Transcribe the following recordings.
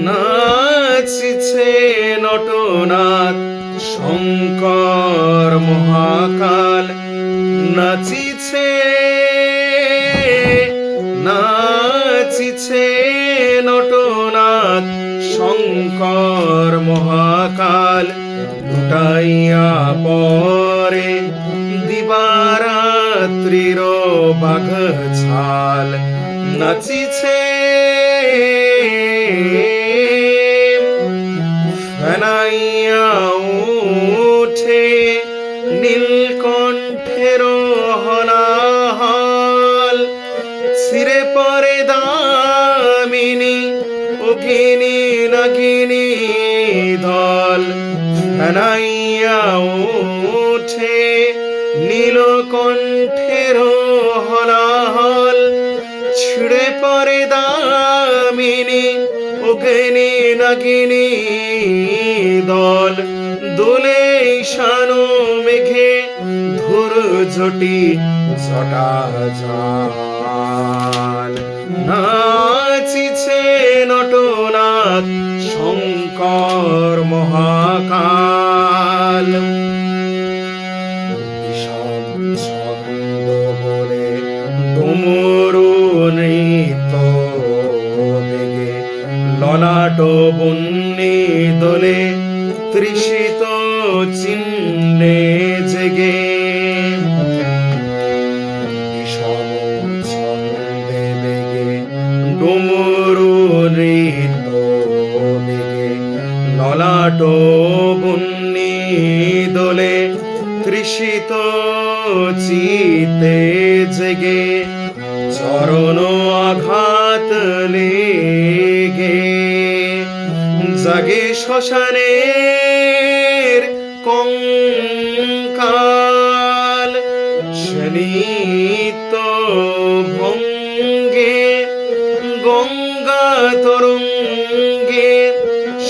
নাচিছে নটনাথ শঙ্কর মহাকাল, নাচিছে নাচিছে নটনাথ শঙ্কর মহাকাল, লুটাইয়া পরে দিবারাত্রির বাঘ ছাল, নাচিছে ফেনাইয়া উঠে নীলকণ্ঠের হলাহল, ছিঁড়ে পরে দামিনী অগ্নি নাগিনী দল, ফেনাইয়া উঠে নীলকণ্ঠের হলাহল, ছিঁড়ে পরে দামিনী অগ্নি নাগিনী দল, দোলে ঈশানো মেঘে ধুর ঝটি জটা জাল, নাচিছে নটনাথ শঙ্কর মহাকাল। বিষম ছন্দ বলে ডমরু নৃত্য বেগে, ললাট বন্যে দোলে তৃষিত চিহ্নে জেগে, বিষম ছন্দে বেগে ডমরু নৃত্য বেগে, ললাট বন্যে দোলে তৃষিত চিতে জেগে, চরণ আঘাত লেগে জাগে শ্মশানের কঙ্কাল, শনিত ভঙ্গে গঙ্গা তরঙ্গে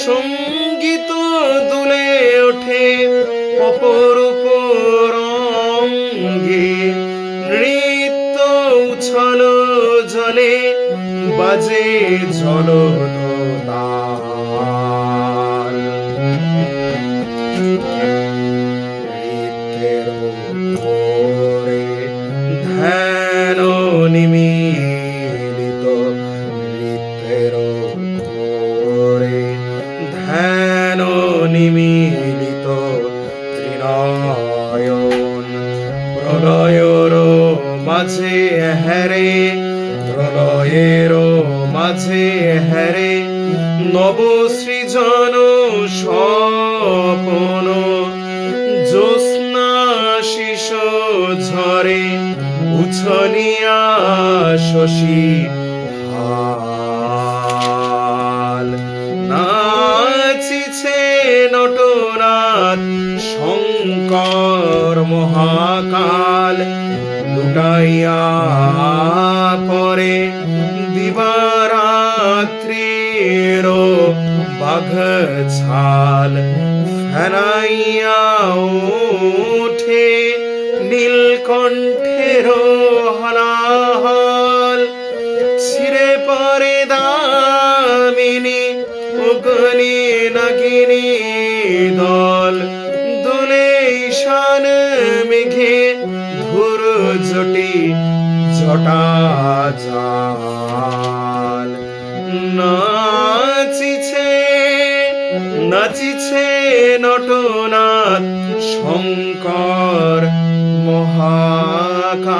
সঙ্গীত দুলে ওঠে অপরূপ রঙ্গে, নৃত্য উছল জলে বাজে ঝলতাল, নৃত্যের ঘোরে ধ্যান নিমিলিত, নৃত্যের ঘোরে ধ্যান নিমিলিত ত্রিনয়ন, প্রলয়ের মাঝে হেরে প্রলয়ের মাঝে হেরে নব সৃজন স্বপন, জ্যোৎস্না শিশ ঝরে উছলিয়া শশী হাল, নাচিছে নটনাথ শঙ্কর মহাকাল, লুটাইয়া পরে দিবারাত্রির বাঘ ছাল, ফেনাইয়া উঠে নীলকণ্ঠের হলাহল, ছিঁড়ে পরে দামিনী অগ্নি নাগিনী দল, দোলে ঈশান মেঘে ধুর ঝটি জটা জাল, নাচিছে নাচিছে নটনাথ শঙ্কর মহাকাল।